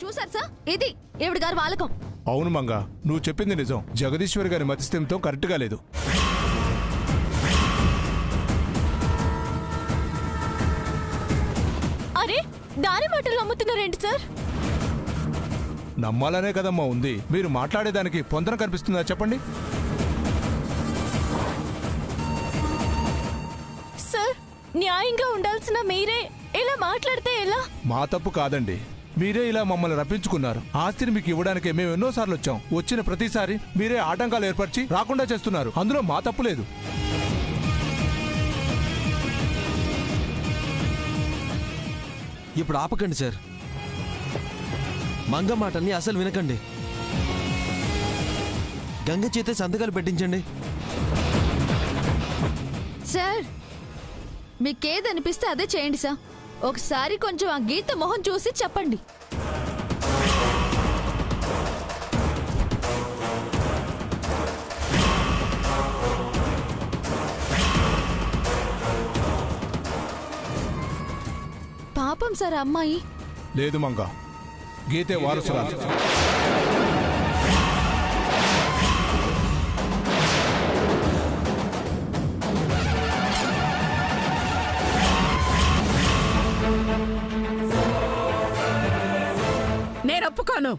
చూసారు సార్, ఇది ఈవిడ గారి వాలకం. అవును మంగ, నువ్వు చెప్పింది నిజం. జగదీశ్వరి గారి మతిస్థిమితం కరెక్ట్గా లేదు. అరే, దాని మాటలు నమ్ముతున్నారేంటి సార్? నమ్మాలనే కదమ్మా ఉంది. మీరు మాట్లాడేదానికి పొంతన కనిపిస్తుందా చెప్పండి. సార్, న్యాయంగా ఉండాల్సిన మీరే ఇలా మాట్లాడితే ఎలా? మా తప్పు కాదండి. మీరే ఇలా మమ్మల్ని రప్పించుకున్నారు. ఆస్తిని మీకు ఇవ్వడానికే మేము ఎన్నోసార్లు వచ్చాం. వచ్చిన ప్రతిసారి మీరే ఆటంకాలు ఏర్పరిచి రాకుండా చేస్తున్నారు. అందులో మా తప్పు లేదు. ఇప్పుడు ఆపకండి సార్. మంగ మాటల్ని అసలు వినకండి. గంగ చేతే సంతకాలు పెట్టించండి. సార్, మీకేదనిపిస్తే అదే చేయండి సార్. ఒకసారి కొంచెం ఆ గీత మొహం చూసి చెప్పండి. పాపం సార్ అమ్మాయి. లేదు మంగ, గీతే వారసురాలు. నేను ఒప్పుకోను.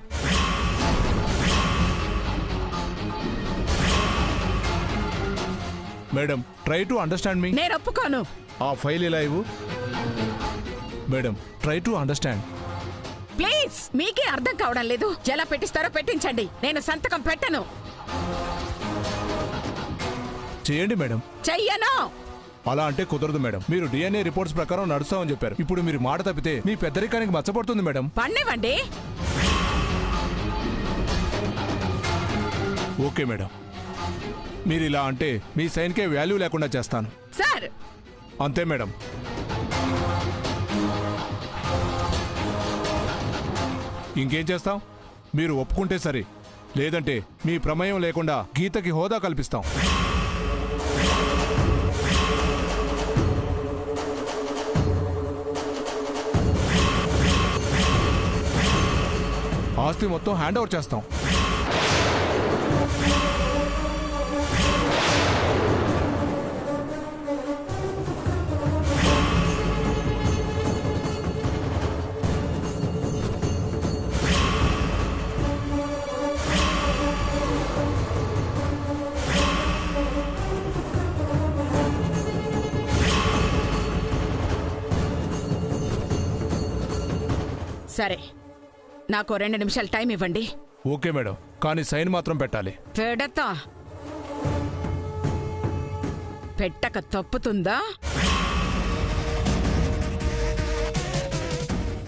మేడం, ట్రై టు అండర్స్టాండ్ మీ. నేను ఒప్పుకోను. ఆ ఫైల్ ఇలా ఇవ్వు. Madam, try to understand. Please, మీకే అర్థం కావడం లేదు. ఎలా పెట్టిస్తారో పెట్టించండి. నేను సంతకం పెట్టను. చేయండి మేడం. చెయ్యను. అలా అంటే కుదరదు మేడం. మీరు డిఎన్ఏ రిపోర్ట్స్ ప్రకారం నడుస్తామని చెప్పారు. ఇప్పుడు మీరు మాట తప్పితే మీ పెద్దరికానికి మచ్చపడుతుంది మేడం. పన్నివ్వండి. ఓకే మేడం, మీరు ఇలా అంటే మీ సైన్కే వాల్యూ లేకుండా చేస్తాను. సార్, అంతే మేడం. ఇంకేం చేస్తాం? మీరు ఒప్పుకుంటే సరే, లేదంటే మీ ప్రమేయం లేకుండా గీతకి హోదా కల్పిస్తాం. ఆస్తి మొత్తం హ్యాండ్ ఓవర్ చేస్తాం. సరే, నాకు 2 నిమిషాలు టైం ఇవ్వండి. ఓకే మేడం, కానీ సైన్ మాత్రం పెట్టాలి. పెడతా. పెట్టక తప్పుతుందా?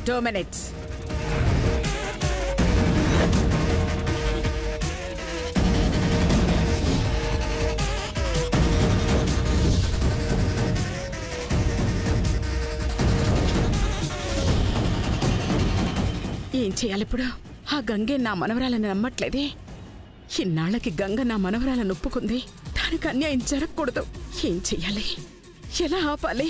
2 minutes. ఏం చేయాలి ఇప్పుడు? ఆ గంగే నా మనవరాలని నమ్మట్లేదే. ఇన్నాళ్ళకి గంగ నా మనవరాలను ఒప్పుకుంది. దానికి అన్యాయం జరగకూడదు. ఏం చెయ్యాలి? ఎలా ఆపాలి?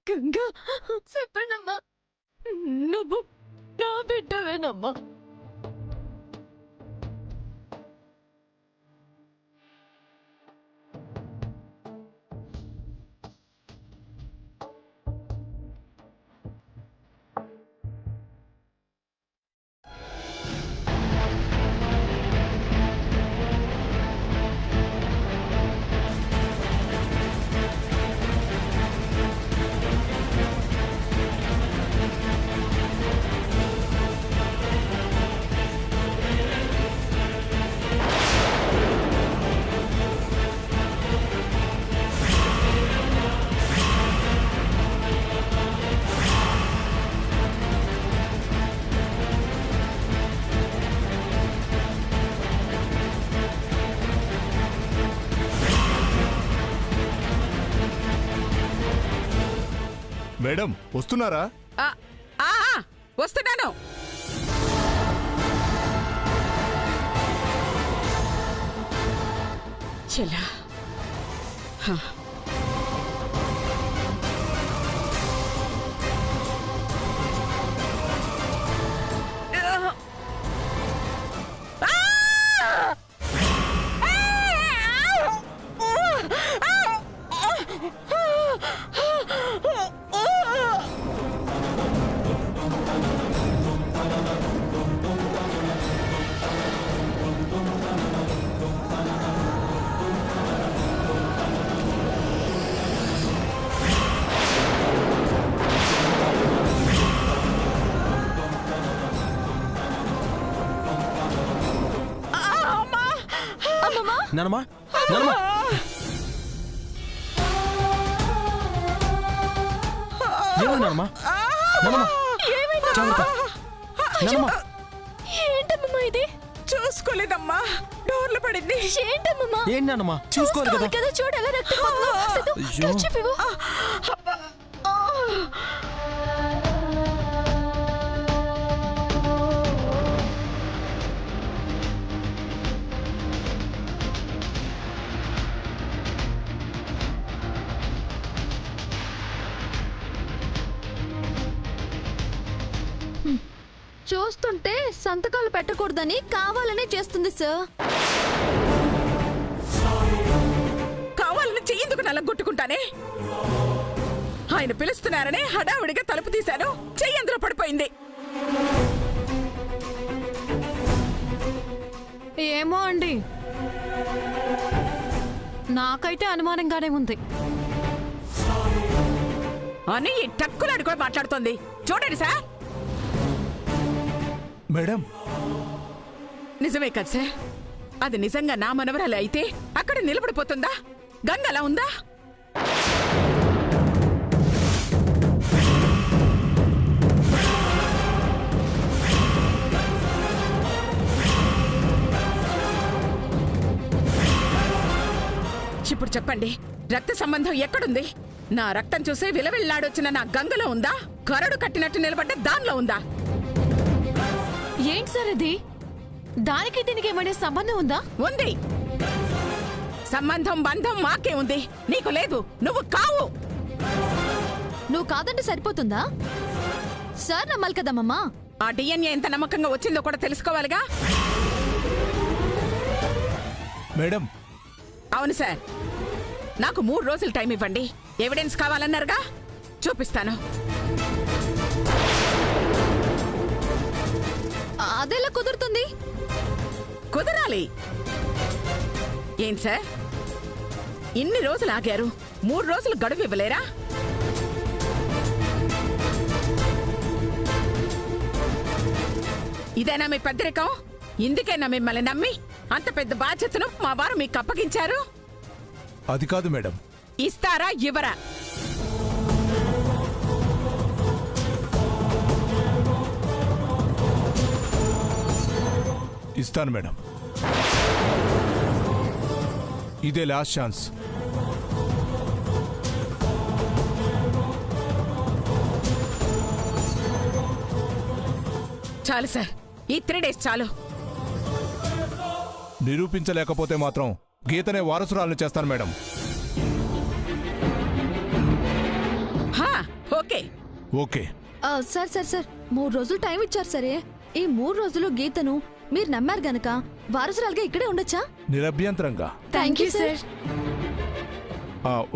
గంగా చెప్పండమ్మా, నువ్వు నా బిడ్డవేనమ్మా. మేడం వస్తున్నారా? వస్తున్నాను. చెల్లా, నానమ్మా, నానమ్మా, ఏమైంది నానమ్మా? నానమ్మా, జాగ్రత్త. నానమ్మా, ఏంటమ్మా ఇది? చూసుకోలేదమ్మా, డోర్లు పడింది. ఏంటమ్మా? ఏంటి నానమ్మా? చూసుకోవాలి కదా. కదా, చూడు ఎలా రక్తం పోతుందో. సిద్ధు, అయ్యో. కర్చీఫ్ ఇవ్వు. చూస్తుంటే సంతకాలు పెట్టకూడదని కావాలనే చేస్తుంది సార్. కావాలని చెయ్యేందుకు నల్లగొట్టుకుంటానే. ఆయన పిలుస్తున్నారనే హడావిడిగా తలుపు తీశాను, చెయ్యి అందులో పడిపోయింది. ఏమో అండి, నాకైతే అనుమానంగానే ఉంది. అని టక్కులాడి కూడా మాట్లాడుతోంది. చూడండి సార్. మేడం నిజమే కదా సార్, అది నిజంగా నా మనవరాలు అయితే అక్కడ నిలబడిపోతుందా? గంగలా ఉందా? ఇప్పుడు చెప్పండి, రక్త సంబంధం ఎక్కడుంది? నా రక్తం చూసి విలవిల్లాడొచ్చిన నా గంగలో ఉందా? కరడు కట్టినట్టు నిలబడ్డ దానిలో ఉందా? ఏంటి సార్ ఇది? దానికి దీనికి ఏమైనా సంబంధం ఉందా? ఉంది. సంబంధం బంధం మాకే ఉంది, నీకు లేదు. నువ్వు కావు. నువ్వు కాదంటే సరిపోతుందా? సార్ నమ్మాలి కదమ్మా. ఆ డిఎన్ఏ ఎంత నమ్మకంగా వచ్చిందో కూడా తెలుసుకోవాలిగా. మేడం అవును సార్, నాకు 3 రోజులు టైం ఇవ్వండి. ఎవిడెన్స్ కావాలన్నారుగా, చూపిస్తాను. అదెలా కుదురుతుంది? కుదరాలి. ఏం సార్, ఇన్ని రోజులు ఆగారు, 3 రోజులు గడువు ఇవ్వలేరా? ఇదేనా మీ పెద్దరికం? ఇందుకేనా మిమ్మల్ని నమ్మి అంత పెద్ద బాధ్యతను మా వారు మీకు అప్పగించారు? అది కాదు మేడం. ఇస్తారా ఇవ్వరా? ఇస్తాను మేడం. ఇదే లాస్ట్ ఛాన్స్. చాలు సార్, ఈ 3 డేస్ చాలు. నిరూపించలేకపోతే మాత్రం గీతనే వారసురాలను చేస్తాను madam. Okay. Okay. Sir sir sir 3 రోజులు టైం ఇచ్చారు సరే. ఈ 3 రోజులు గీతను మీరు నమ్మారు గనక వారసురాలుగా ఇక్కడే ఉండొచ్చా? నిరభ్యంతరంగా. Thank you sir.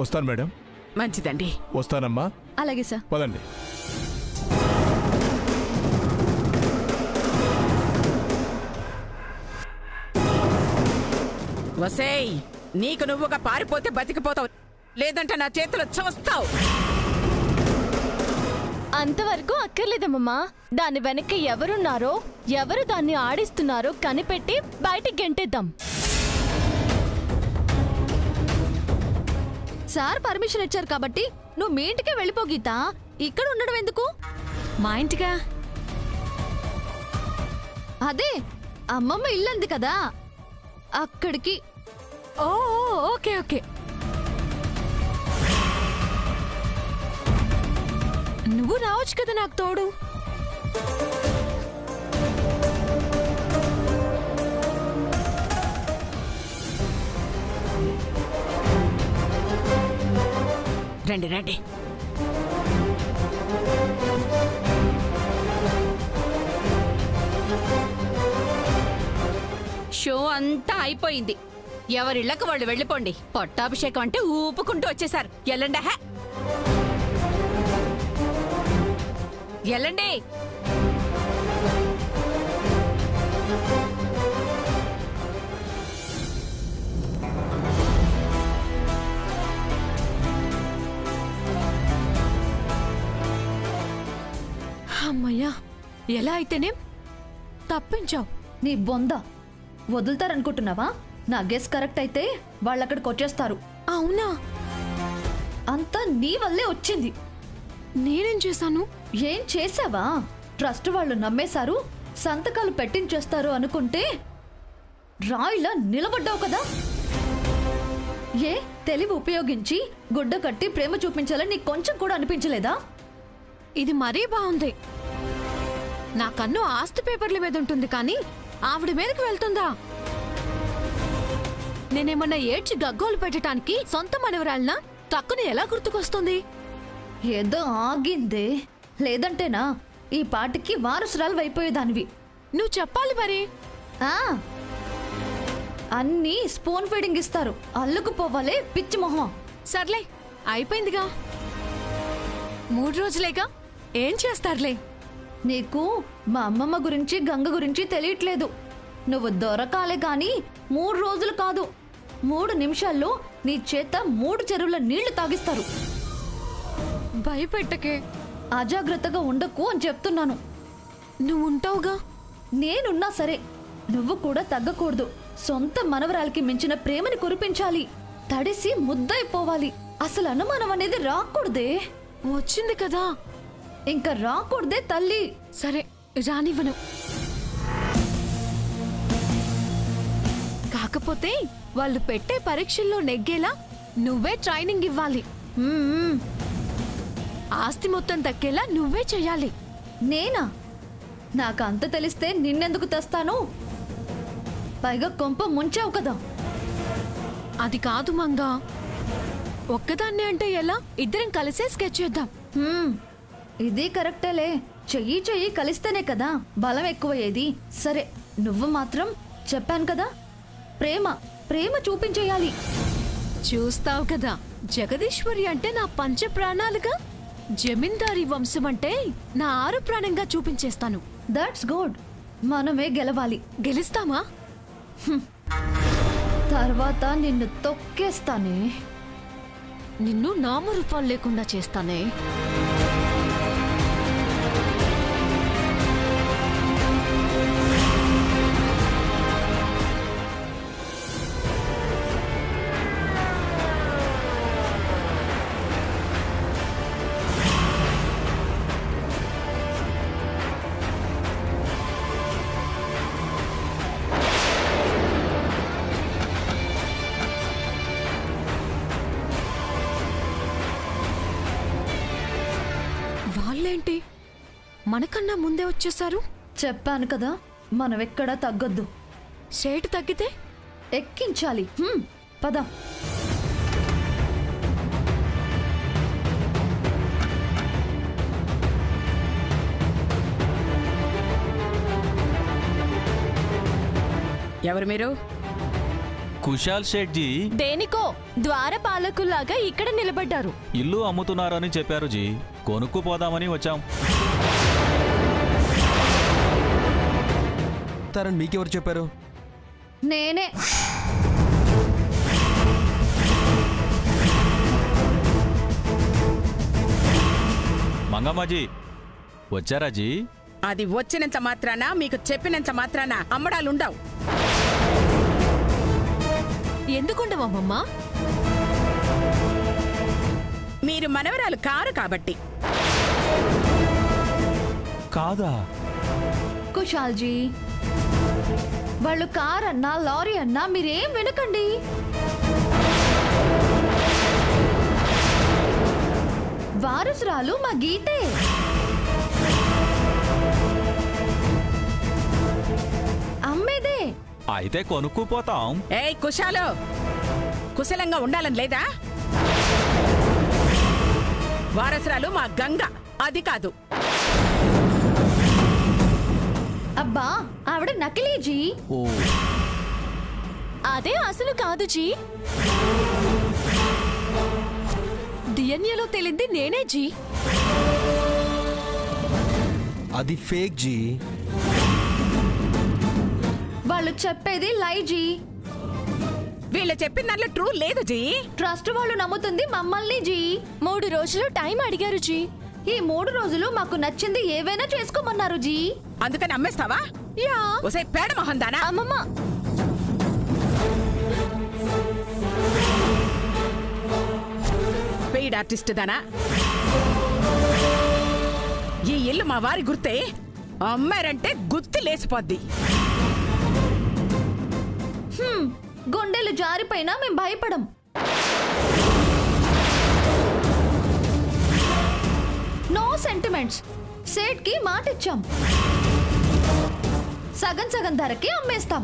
వస్తాను మేడం. మంచిదండి. వస్తానమ్మా. అలాగే సార్. పదండి. వసేయ్, నీకు నువ్వుగా పారిపోతే బతికిపోతావు, లేదంటే నా చేతిలో చూస్తావు. అంతవరకు అక్కర్లేదమ్మా. దాని వెనక ఎవరున్నారో, ఎవరు దాన్ని ఆడిస్తున్నారో కనిపెట్టి బయటికి గెంటేద్దాం. సార్ పర్మిషన్ ఇచ్చారు కాబట్టి నువ్వు మీ ఇంటికే వెళ్ళిపో గీత. ఇక్కడ ఉండడం ఎందుకు? మా ఇంటిగా? అదే అమ్మమ్మ ఇల్లంది కదా, అక్కడికి. ఓ ఓకే ఓకే. నువ్వు రావచ్చు కదా నాకు తోడు. రండి రండి. షో అంతా అయిపోయింది. ఎవరిళ్లకు వాళ్ళు వెళ్ళిపోండి. పట్టాభిషేకం అంటే ఊపుకుంటూ వచ్చేసారు. ఎల్లండి. హే, ఎల్లండి. అమ్మయ్యా, ఎలా అయితేనేం తప్పించావు. నీ బొంద వదులుతారనుకుంటున్నావా? నా గెస్ కరెక్ట్ అయితే వాళ్ళక్కడికి వచ్చేస్తారు. అవునా? అంతా నీ వల్లే వచ్చింది. నేనేం చేశాను? ఏం చేసావా? ట్రస్ట్ వాళ్ళు నమ్మేశారు, సంతకాలు పెట్టించేస్తారు అనుకుంటే రాయిలా నిలబడ్డావు కదా. ఏ తెలివి ఉపయోగించి గుడ్డ కట్టి ప్రేమ చూపించాలని నీకు కొంచెం కూడా అనిపించలేదా? ఇది మరీ బాగుంది. నా కన్ను ఆస్తి పేపర్ల మీద ఉంటుంది కానీ ఆవిడ మీదకి వెళ్తుందా? నేనేమన్నా ఏడ్చి గగ్గోలు పెట్టడానికి సొంత మనవరాలనా? తక్కుని ఎలా గుర్తుకొస్తుంది? ఏదో ఆగిందే, లేదంటేనా ఈ పాటికి వారసురాలు అయిపోయేదానివి. నువ్వు చెప్పాలి మరి. ఆ అన్నీ స్పూన్ ఫీడింగ్ ఇస్తారు, అల్లుకుపోవాలే పిచ్చి మొహం. సర్లే, అయిపోయిందిగా. 3 రోజులేగా, ఏం చేస్తారులే. నీకు మా అమ్మమ్మ గురించి గంగ గురించి తెలియట్లేదు. నువ్వు దొరకాలే గాని 3 రోజులు కాదు, 3 నిమిషాల్లో నీ చేత 3 చెరువుల నీళ్లు తాగిస్తారు. భయపెట్టకే. అజాగ్రత్తగా ఉండకు అని చెప్తున్నాను. నువ్వు ఉంటావుగా. నేనున్నా సరే నువ్వు కూడా తగ్గకూడదు. సొంత మనవరాలకి మించిన ప్రేమని కురిపించాలి, తడిసి ముద్దయిపోవాలి. అసలు అనుమానం అనేది రాకూడదే. వచ్చింది కదా, ఇంకా రాకూడదే తల్లి. సరే రానివ్వను. కాకపోతే వాళ్ళు పెట్టే పరీక్షల్లో నెగ్గేలా నువ్వే ట్రైనింగ్ ఇవ్వాలి. మ్మ్. ఆస్తి మొత్తం దక్కేలా నువ్వే చెయ్యాలి. నేనా? నాకు అంత తెలిస్తే నిన్నెందుకు తెస్తాను? పైగా కొంప ముంచావు కదా. అది కాదు మంగా, ఒక్కదాన్నే అంటే ఎలా? ఇద్దరం కలిసే స్కెచ్ చేద్దాం. ఇది కరెక్టేలే. చెయ్యి చెయ్యి కలిస్తేనే కదా బలం ఎక్కువయ్యేది. సరే, నువ్వు మాత్రం చెప్పాను కదా, ప్రేమ ప్రేమ చూపించేయాలి. చూస్తావు కదా, జగదీశ్వరి అంటే నా పంచ ప్రాణాలుగా, జమీందారీ వంశం అంటే నా 6 ప్రాణంగా చూపించేస్తాను. That's good. మనమే గెలవాలి. గెలుస్తామా? తర్వాత నిన్ను తొక్కేస్తానే. నిన్ను నామరూపాలు లేకుండా చేస్తానే. వాళ్ళేంటి మనకన్నా ముందే వచ్చేసారు? చెప్పాను కదా, మనమెక్కడా తగ్గొద్దు. సేటు తగ్గితే ఎక్కించాలి. పద. ఎవరు మీరు? కుశాల్ షెట్జీ దేనికో ద్వారపాలకుల్లాగా ఇక్కడ నిలబడ్డారు. ఇల్లు అమ్ముతున్నారని చెప్పారు జీ. కొనుక్కుపోదామని వచ్చాం. తారని మీకెవరు చెప్పారు? నేనే. మంగమ్మాజీ వచ్చారా జీ? అది వచ్చినంత మాత్రాన, మీకు చెప్పినంత మాత్రాన అమ్మడాలుండవు. ఎందుకుండవమ్మా? మీరు మనవరాలు కారు కాబట్టి. కాదా? కుశాల్జీ, వాళ్ళు కార్ అన్నా లారీ అన్నా మీరేం వినకండి. వారసురాలు మా గీతే. అమ్మేదే. అయితే కొనుక్కుపోతాం. ఏయ్ కుశాలు, కుశలంగా ఉండాలని లేదా? వారసురాలు మా గంగ, అది కాదు. అబ్బా, ఆవిడ నకిలీజీ. ఓ, అదే అసలు కాదు జీ. డిఎన్ఏలో తేలింది నేనే జీ. అది ఫేక్ జీ. వాళ్ళు చెప్పేది లైజీ. వీళ్ళు చెప్పిన దాంట్లో ట్రూ లేదు జీ. ట్రస్ట్ వాళ్ళు నమ్ముతుంది మమ్మల్ని జీ. 3 రోజులు టైం అడిగారు జీ. ఈ 3 రోజులు మాకు నచ్చింది ఏవైనా చేసుకోమన్నారు జీ. అందుకని అమ్మేస్తావా? యా. ఒసే పేడ మొహందానా. అమ్మమ్మ, పెయిడ్ ఆర్టిస్ట్ దానా? ఈ ఇల్లు మా వారి గుర్తే. అమ్మారంటే గుర్తు లేసిపోద్ది. గుండెలు జారిపోయినా మేం భయపడం. No sentiments. సేట్ కి మాటిచ్చాం, సగం సగం ధరకి అమ్మేస్తాం.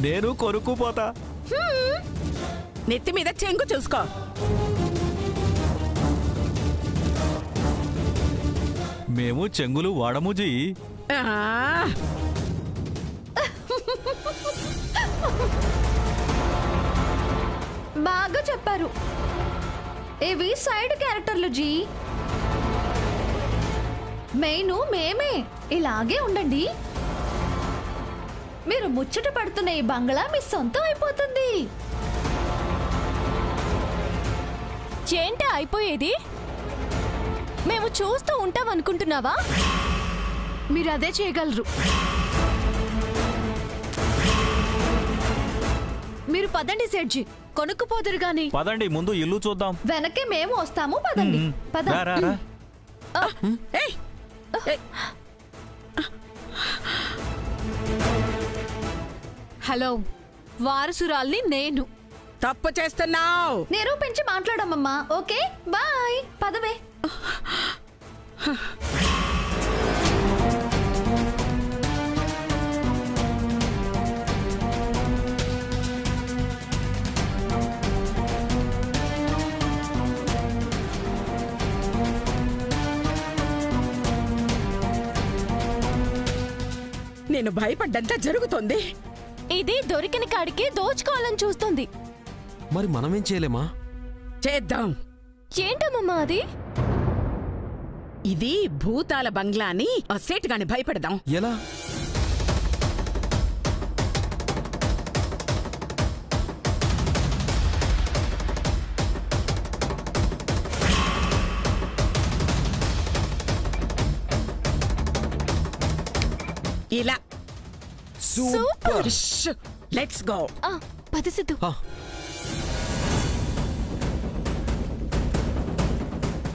నేను కొనుక్కుపోతా. నెత్తి మీద చెంగు చూసుకో. మేము చెంగులు వాడము జీ. ఆ, బాగా చెప్పారు. ఇవి సైడ్ క్యారెక్టర్లు జీ. మెయిన్ మేమే. ఇలాగే ఉండండి. మీరు ముచ్చట పడుతున్న ఈ బంగ్లా మీ సొంతం అయిపోతుంది. ఏంటా అయిపోయేది? మేము చూస్తూ ఉంటాం అనుకుంటున్నావా? మీరు అదే చేయగలరు. మీరు పదండి సేట్జీ, కొనుక్కుపోదురు గాని. పదండి, ముందు ఇల్లు చూద్దాం. వెనకే మేము వస్తాము. పదండి. పద. రా, రా, రా. ఏయ్, ఏయ్, హలో, వారసురాల్ని నేను. తప్పు చేస్తున్నావు. నిరూపించి మాట్లాడమమ్మా. Okay, bye. పదవే. నేను భయపడ్డంతా జరుగుతోంది. ఇది దొరికిన కాడికి దోచుకోవాలని చూస్తుంది. మరి మనమేం చేయలేమా? చేద్దాం. ఏంటమ్మమ్మా అది? ఇది భూతాల బంగ్లా అని ఆ సేట్ గాని భయపెడదాం. ఎలా? ఇలా. సూపర్. Let's go. పద సిద్ధు.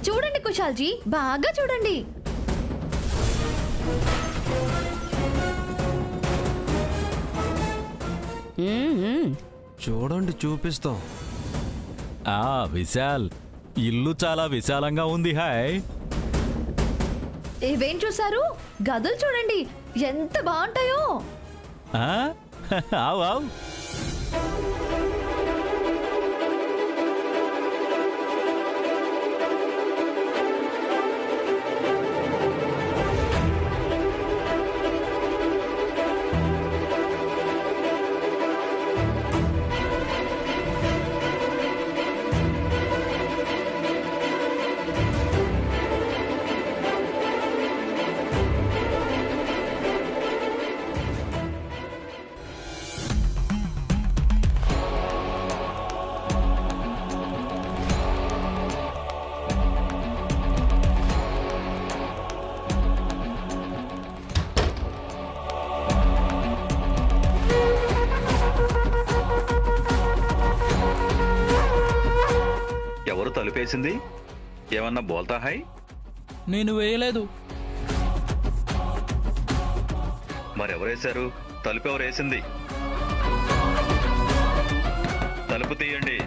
చూడండి కుశాల్జీ, బాగా చూడండి. చూడండి, చూపిస్తాం. విశాల్, ఇల్లు చాలా విశాలంగా ఉంది. హాయ్. ఇవేం చూసారు? గదులు చూడండి ఎంత బాగుంటాయో. ఆవ్ ఆవ్. తలుపేసింది? ఏమన్నా బోల్తా హాయ్? నేను వేయలేదు. మరెవరేశారు? తలుపు ఎవరేసింది? తలుపు తీయండి.